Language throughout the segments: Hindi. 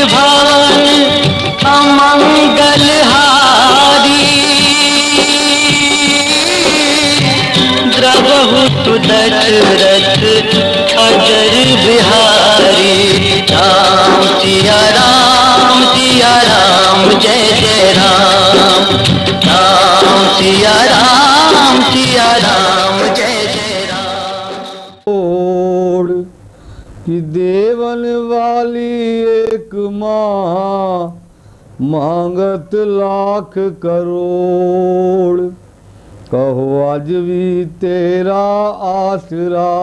भवन अमंगलहारी, द्रवहु दशरथ अजर बिहारी। राम सिया राम जय जय राम। राम सिया राम जय जय राम। कि देवन वाली एक माँ मांगत लाख करोड़, कहो आज भी तेरा आसरा,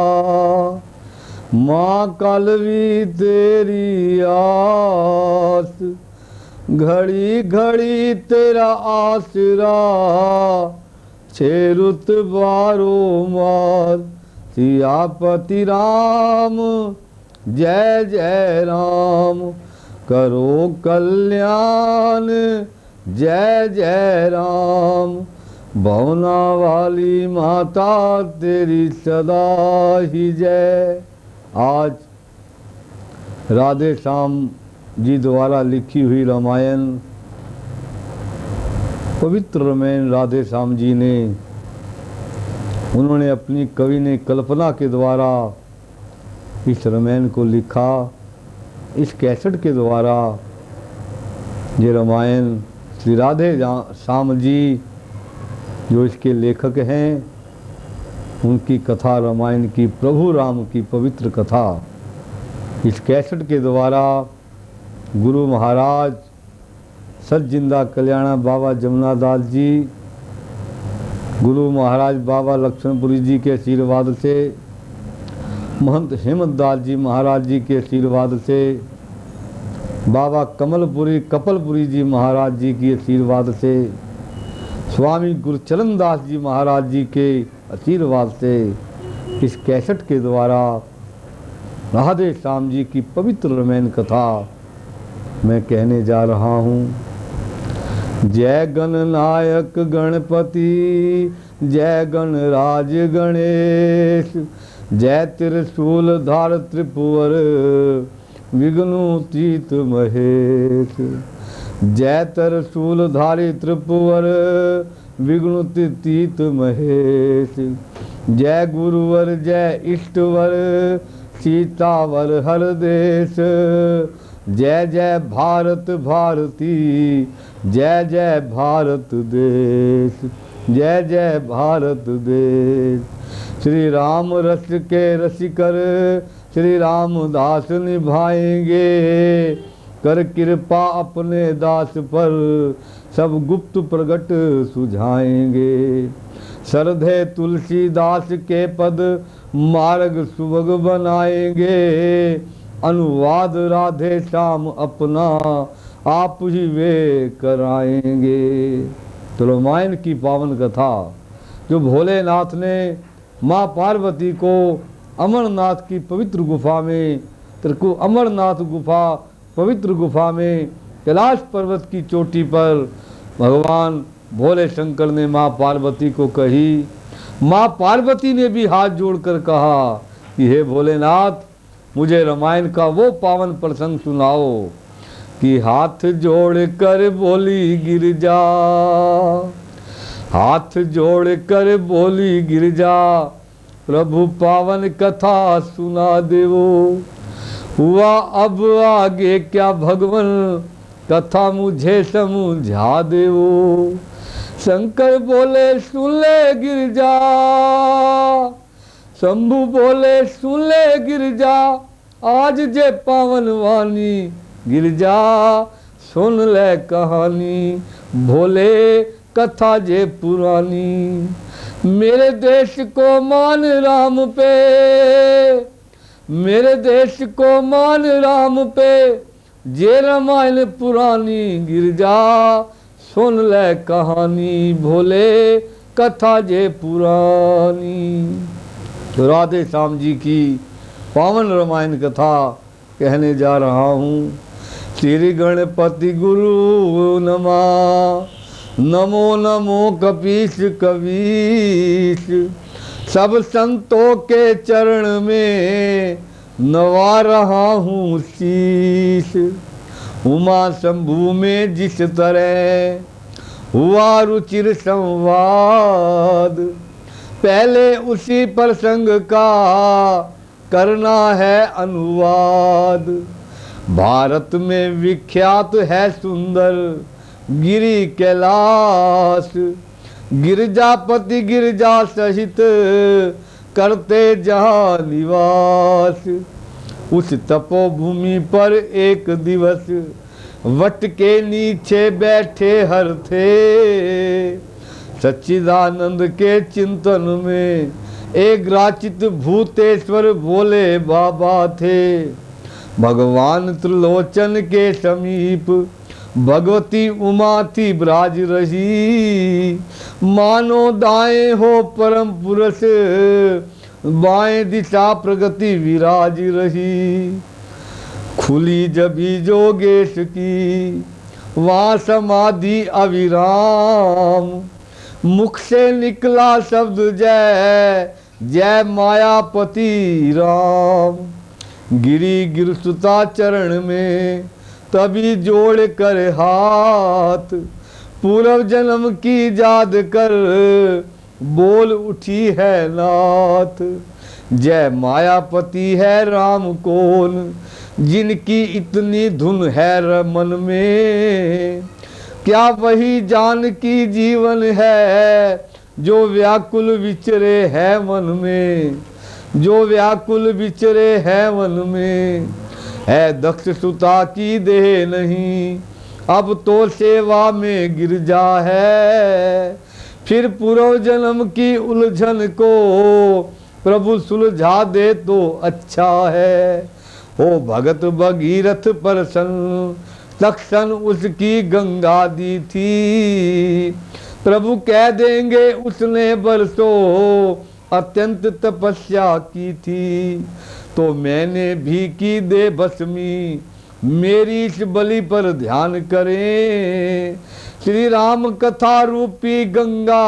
माँ कल भी तेरी आस। घड़ी घड़ी तेरा आसरा, छे रुत बारो मार। सियापति राम जय जय राम, करो कल्याण जय जय राम। भवना वाली माता तेरी सदा ही जय। आज राधे श्याम जी द्वारा लिखी हुई रामायण, पवित्र रामायण राधे श्याम जी ने, उन्होंने अपनी कवि ने कल्पना के द्वारा इस रामायण को लिखा। इस कैसेट के द्वारा ये रामायण श्री राधे श्याम जी जो इसके लेखक हैं, उनकी कथा रामायण की, प्रभु राम की पवित्र कथा इस कैसेट के द्वारा गुरु महाराज सतजिंदा कल्याणा बाबा जमुनादास जी, गुरु महाराज बाबा लक्ष्मणपुरी जी के आशीर्वाद से, महंत हेमंतदास जी महाराज जी के आशीर्वाद से, बाबा कपलपुरी जी महाराज जी के आशीर्वाद से, स्वामी गुरुचरण दास जी महाराज जी के आशीर्वाद से इस कैसेट के द्वारा राधे श्याम जी की पवित्र रामायण कथा मैं कहने जा रहा हूँ। जय गणनायक गणपति, जय गणराज गणेश, जय त्रिशूल धार त्रिपुवर, विघ्नोतीत महेश। जय त्रिशूल धारी त्रिपुवर, विघ्नोतीत महेश। जय गुरुवर जय इष्टवर, सीतावर हर देश। जय जय भारत भारती, जय जय भारत देश, जय जय भारत देश। श्री राम रस के रसिकर, श्री रामदास निभाएंगे, कर कृपा अपने दास पर, सब गुप्त प्रगट सुझाएंगे। श्रद्धे तुलसीदास के पद, मार्ग सुभग बनाएंगे, अनुवाद राधे श्याम अपना, आप ही वे कराएंगे। तो रामायण की पावन कथा जो भोलेनाथ ने माँ पार्वती को अमरनाथ की पवित्र गुफा में, अमरनाथ गुफा पवित्र गुफा में कैलाश पर्वत की चोटी पर भगवान भोले शंकर ने माँ पार्वती को कही। माँ पार्वती ने भी हाथ जोड़कर कहा कि हे भोलेनाथ, मुझे रामायण का वो पावन प्रसंग सुनाओ कि हाथ जोड़ कर बोली गिरजा, हाथ जोड़ कर बोली गिरजा, प्रभु पावन कथा सुना देवो। हुआ अब आगे क्या भगवान, कथा मुझे समझा देवो। शंकर बोले सुन ले गिरजा, शंभु बोले सुन ले गिरजा, आज जे पावन वाणी गिरजा, सुन ले कहानी भोले कथा जे पुरानी। मेरे देश को मान राम पे, मेरे देश को मान राम पे, जे रामायण पुरानी गिरजा, सुन ले कहानी भोले कथा जे पुरानी। तो राधे श्याम जी की पावन रामायण कथा कहने जा रहा हूँ। श्री गणपति गुरु नमा, नमो नमो कपीस कवीस, सब संतों के चरण में नवा रहा हूँ शीश। उमा शंभु में जिस तरह हुआ रुचिर संवाद, पहले उसी प्रसंग का करना है अनुवाद। भारत में विख्यात है सुंदर गिरी कैलाश, गिरजापति गिरजा सहित करते जहाँ निवास। उस तपोभूमि पर एक दिवस वट के नीचे बैठे हर थे, सच्चिदानंद के चिंतन में एक राचित भूतेश्वर भोले बाबा थे। भगवान त्रिलोचन के समीप भगवती उमा थी ब्राज रही, मानो दाएं हो परम पुरुष बाएं दिशा प्रगति विराज रही। खुली जभी जोगेश की वहाँ समाधि अविराम, मुख से निकला शब्द जय जय मायापति राम। गिरी गिरसुता चरण में तभी जोड़ कर हाथ, पूर्व जन्म की याद कर बोल उठी है नाथ। जय मायापति है राम कौन, जिनकी इतनी धुन है मन में, क्या वही जानकी जीवन है जो व्याकुल विचरे है मन में, जो व्याकुल विचरे है मन में। है दक्ष सुता की देह नहीं, अब तो सेवा में गिरजा है, फिर पूर्व जन्म की उलझन को प्रभु सुलझा दे तो अच्छा है। हो भगत भगीरथ प्रसन्न, तक्षण उसकी गंगा दी थी, प्रभु कह देंगे उसने बरसों अत्यंत तपस्या की थी। तो मैंने भी की दे भस्मी, मेरी इस बलि पर ध्यान करें। श्री राम कथा रूपी गंगा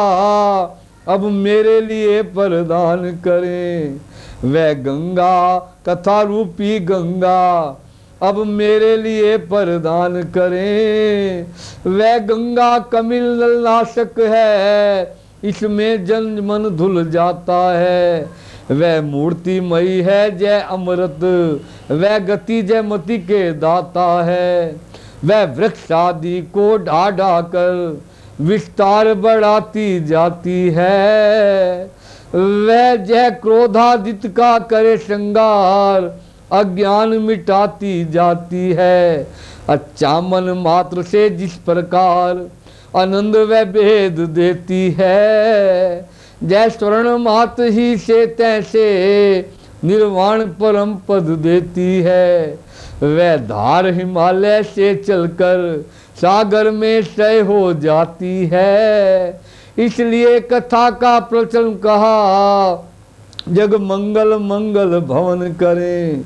अब मेरे लिए प्रदान करें। वह गंगा कथा रूपी गंगा अब मेरे लिए प्रदान करें। वह गंगा कमिल नाशक है, इसमें जन मन धुल जाता है। वह मूर्तिमयी है जय अमृत, वह गति जय मति के दाता है। वह वृक्ष आदि को ढा ढा कर विस्तार बढ़ाती जाती है। वह जय क्रोधादित का करे श्रृंगार, अज्ञान मिटाती जाती है। अच्छा मन मात्र से जिस प्रकार आनंद वह भेद देती है, जय स्वर्ण मात्र ही से तैसे निर्वाण परम पद देती है। वह धार हिमालय से चलकर सागर में क्षय हो जाती है। इसलिए कथा का प्रचलन कहा, जग मंगल मंगल भवन करें।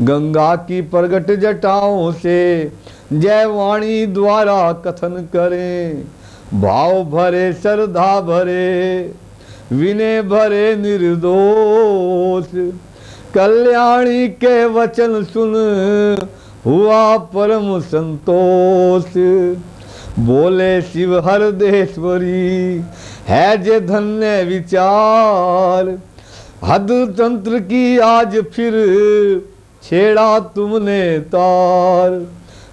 गंगा की प्रगट जटाओं से जय वाणी द्वारा कथन करें। भाव भरे श्रद्धा भरे विनय भरे निर्दोष, कल्याणी के वचन सुन हुआ परम संतोष। बोले शिव हरदेश्वरी है जे धन्य विचार, हद तंत्र की आज फिर छेड़ा तुमने तार।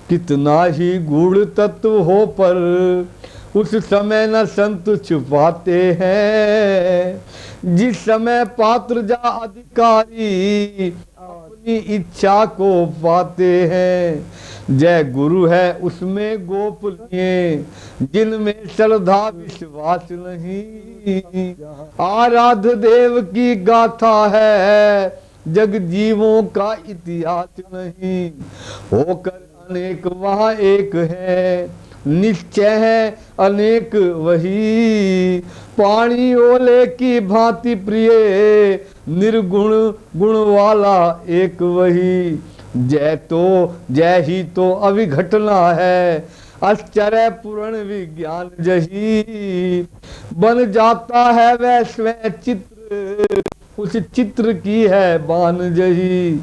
कितना ही गूढ़ तत्व हो पर उस समय न संत छुपाते हैं। जिस समय पात्र जा अधिकारी अपनी इच्छा को पाते हैं। जय गुरु है उसमें गोप लिए, जिनमें श्रद्धा विश्वास नहीं। आराध्य देव की गाथा है, जग जीवों का इतिहास नहीं। होकर अनेक वहाँ एक है, निश्चय है अनेक वही। पानी ओले की भांति प्रिय, निर्गुण गुण वाला एक वही। जय ही तो अविघटना है, आश्चर्य पूर्ण विज्ञान जही। बन जाता है वह स्वयं चित्र, उस चित्र की है बान जही।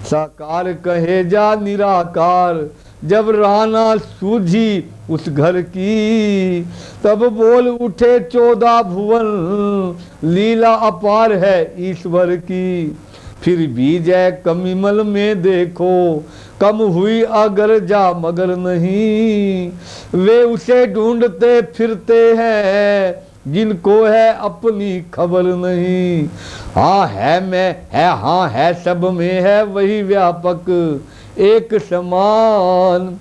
साकार कहे जा निराकार, जब राना सूझी उस घर की, तब बोल उठे 14 भुवन, लीला अपार है ईश्वर की। फिर भी जय कमिमल में देखो, कम हुई अगर जा मगर नहीं, वे उसे ढूंढते फिरते हैं जिनको है अपनी खबर नहीं। हाँ है मैं है, हाँ है सब में है वही व्यापक एक समान,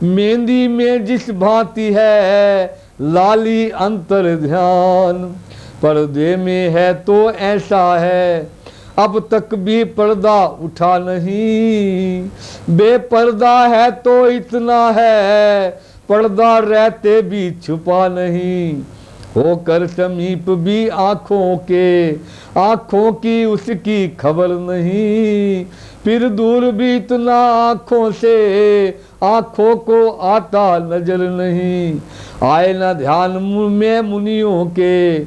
मेहंदी में जिस भांति है लाली अंतर ध्यान, पर्दे में है तो ऐसा है अब तक भी पर्दा उठा नहीं, बेपर्दा है तो इतना है पर्दा रहते भी छुपा नहीं, होकर समीप भी आंखों के आंखों की उसकी खबर नहीं, फिर दूर भी इतना आंखों से आंखों को आता नजर नहीं। आए न ध्यान में मुनियों के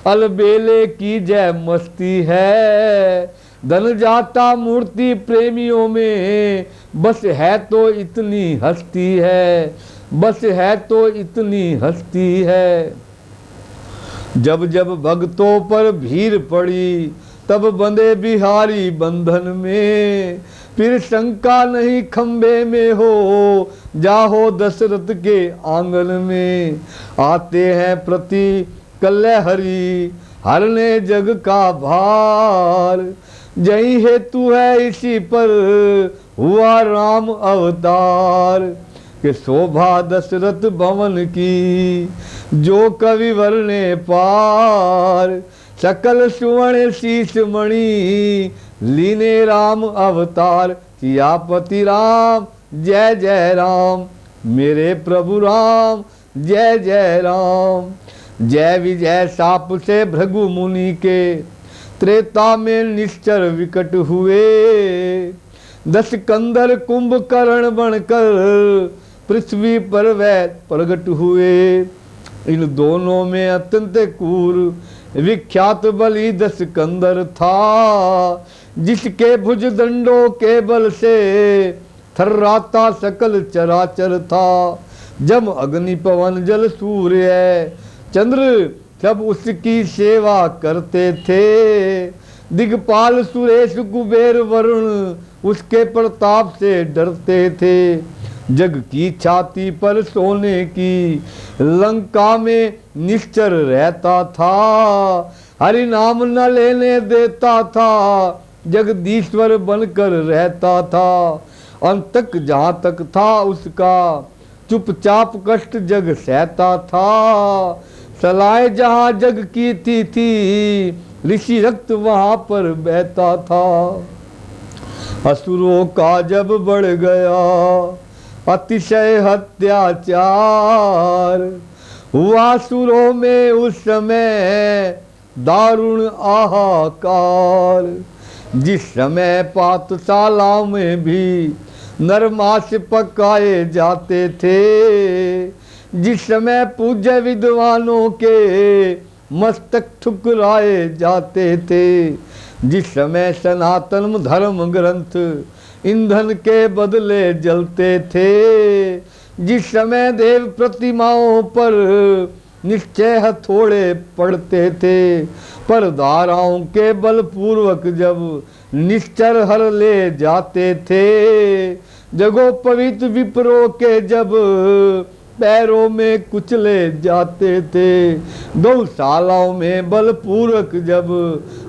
अलबेले की जय मस्ती है, धन जाता मूर्ति प्रेमियों में बस है तो इतनी हस्ती है, बस है तो इतनी हस्ती है। जब जब भक्तों पर भीड़ पड़ी तब बंधे बिहारी बंधन में, फिर शंका नहीं खंबे में हो जाहो दशरथ के आंगन में, आते हैं प्रति कल्लहरी हरने जग का भार, जही हेतु है इसी पर हुआ राम अवतार, कि शोभा दशरथ भवन की जो कवि वर्णे पार, सकल सुवर्ण शीश मणि लीने राम अवतार, सियापति राम जय जय राम, मेरे प्रभु राम जय जय राम। जय विजय साप से भृगु मुनि के त्रेता में निश्चर विकट हुए, 10 कंधर कुंभकर्ण बनकर पृथ्वी पर वह प्रगट हुए, इन दोनों में अत्यंत क्रूर विख्यात बलि 10 कंधर था, जिसके भुज दंडों के बल से थर्राता सकल चराचर था। जब अग्नि पवन जल सूर्य चंद्र सब उसकी सेवा करते थे, दिग्पाल सुरेश कुबेर वरुण उसके प्रताप से डरते थे, जग की छाती पर सोने की लंका में निश्चर रहता था, हरि नाम न लेने देता था, जगदीश्वर बनकर रहता था, अंत तक जहाँ तक था उसका चुपचाप कष्ट जग सहता था, सलाए जहाँ जग की थी ऋषि रक्त वहाँ पर बहता था। असुरों का जब बढ़ गया अतिशय हत्याचार, हुआ सुरों में उस समय दारुण आहाकार, जिस समय पाठशाला में भी नरमांस पकाए जाते थे, जिस समय पूज्य विद्वानों के मस्तक ठुकराए जाते थे, जिस समय सनातन धर्म ग्रंथ ईंधन के बदले जलते थे, जिस समय देव प्रतिमाओं पर निश्चय हथौड़े पड़ते थे, पर धाराओं के बलपूर्वक जब निश्चर हर ले जाते थे, जगो पवित्र विप्रो के जब पैरों में कुचले जाते थे, गौशालाओं में बलपूर्वक जब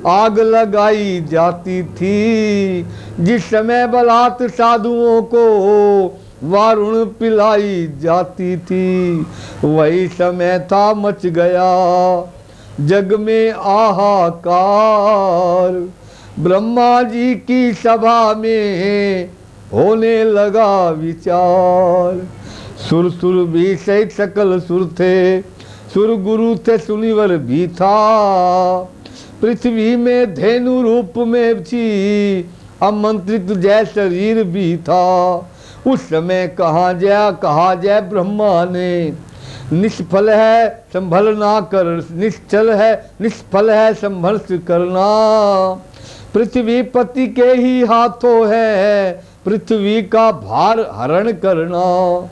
आग लगाई जाती थी, जिस समय बलात् साधुओं को वारुण पिलाई जाती थी, वही समय था मच गया जग में आहाकार, ब्रह्मा जी की सभा में होने लगा विचार, सुर सुर भी सहित सकल सुर थे, सुर गुरु थे सुनिवर भी था, पृथ्वी में धेनु रूप में थी आमंत्रित जय शरीर भी था, उस समय कहा जय ब्रह्मा ने, निष्फल है संभलना कर, निश्चल है निष्फल है संभर्ष करना, पृथ्वी पति के ही हाथों है पृथ्वी का भार हरण करना।